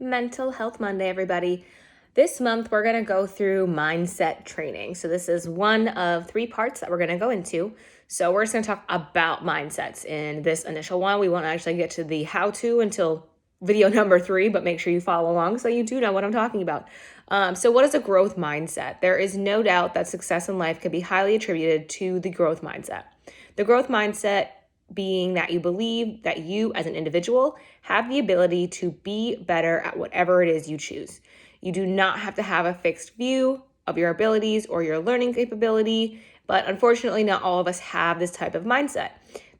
Mental Health Monday, everybody. This month, we're going to go through mindset training. So, this is one of 3 parts that we're going to go into. So, we're just going to talk about mindsets in this initial one. We won't actually get to the how to until video number 3, but make sure you follow along so you do know what I'm talking about. So, what is a growth mindset? There is no doubt that success in life can be highly attributed to the growth mindset. The growth mindset being that you believe that you as an individual have the ability to be better at whatever it is you choose. You do not have to have a fixed view of your abilities or your learning capability, but unfortunately, not all of us have this type of mindset.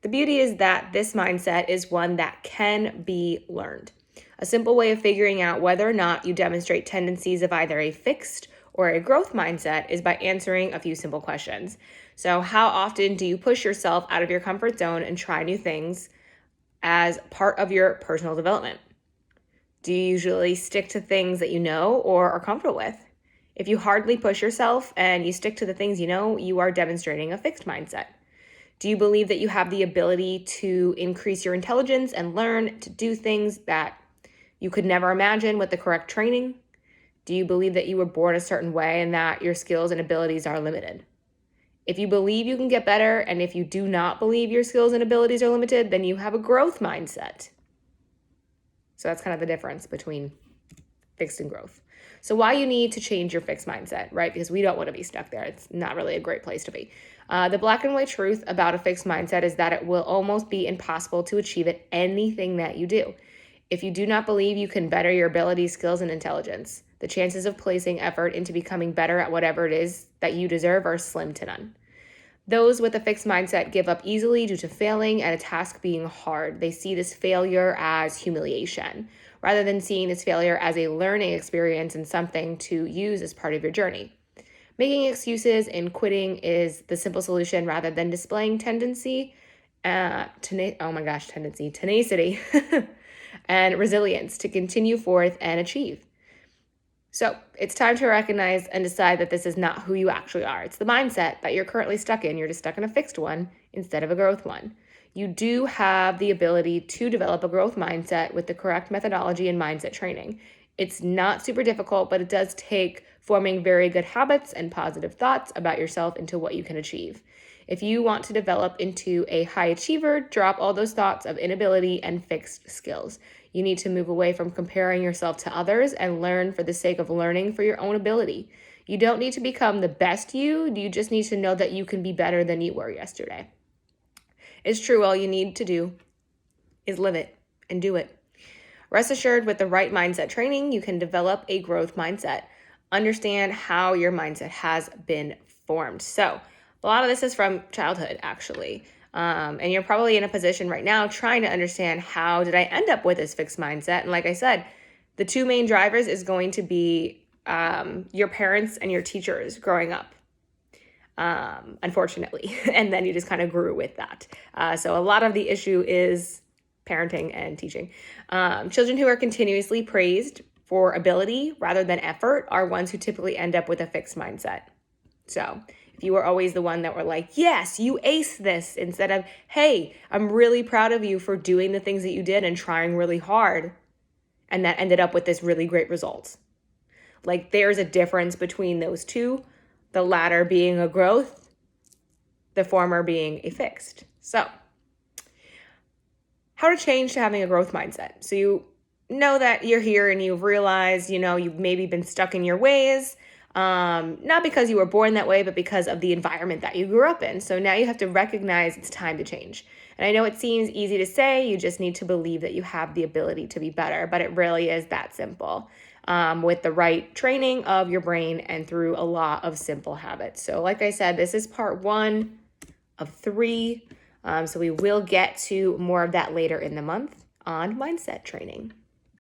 The beauty is that this mindset is one that can be learned. A simple way of figuring out whether or not you demonstrate tendencies of either a fixed or a growth mindset is by answering a few simple questions. So, how often do you push yourself out of your comfort zone and try new things as part of your personal development? Do you usually stick to things that you know or are comfortable with? If you hardly push yourself and you stick to the things you know, you are demonstrating a fixed mindset. Do you believe that you have the ability to increase your intelligence and learn to do things that you could never imagine with the correct training? Do you believe that you were born a certain way and that your skills and abilities are limited? If you believe you can get better, and if you do not believe your skills and abilities are limited, then you have a growth mindset. So that's kind of the difference between fixed and growth. So why you need to change your fixed mindset, right? Because we don't want to be stuck there. It's not really a great place to be. The black and white truth about a fixed mindset is that it will almost be impossible to achieve at anything that you do. If you do not believe you can better your abilities, skills, and intelligence, the chances of placing effort into becoming better at whatever it is that you deserve are slim to none. Those with a fixed mindset give up easily due to failing at a task being hard. They see this failure as humiliation, rather than seeing this failure as a learning experience and something to use as part of your journey. Making excuses and quitting is the simple solution rather than displaying tenacity and resilience to continue forth and achieve. So it's time to recognize and decide that this is not who you actually are. It's the mindset that you're currently stuck in. You're just stuck in a fixed one instead of a growth one. You do have the ability to develop a growth mindset with the correct methodology and mindset training. It's not super difficult, but it does take forming very good habits and positive thoughts about yourself into what you can achieve. If you want to develop into a high achiever, drop all those thoughts of inability and fixed skills. You need to move away from comparing yourself to others and learn for the sake of learning for your own ability. You don't need to become the best you just need to know that you can be better than you were yesterday. It's true, all you need to do is live it and do it. Rest assured, with the right mindset training, you can develop a growth mindset. Understand how your mindset has been formed. So, a lot of this is from childhood, actually. And you're probably in a position right now trying to understand, how did I end up with this fixed mindset? And like I said, the 2 main drivers is going to be your parents and your teachers growing up, unfortunately. And then you just kind of grew with that. So a lot of the issue is parenting and teaching. Children who are continuously praised for ability rather than effort are ones who typically end up with a fixed mindset. So if you were always the one that were like, yes, you aced this, instead of, hey, I'm really proud of you for doing the things that you did and trying really hard, and that ended up with this really great results. Like, there's a difference between those two, the latter being a growth, the former being a fixed. So how to change to having a growth mindset. So you know that you're here and you've realized, you've maybe been stuck in your ways, not because you were born that way, but because of the environment that you grew up in. So now you have to recognize it's time to change. And I know it seems easy to say, you just need to believe that you have the ability to be better, but it really is that simple. With the right training of your brain and through a lot of simple habits. So like I said, this is part 1 of 3. So we will get to more of that later in the month on mindset training.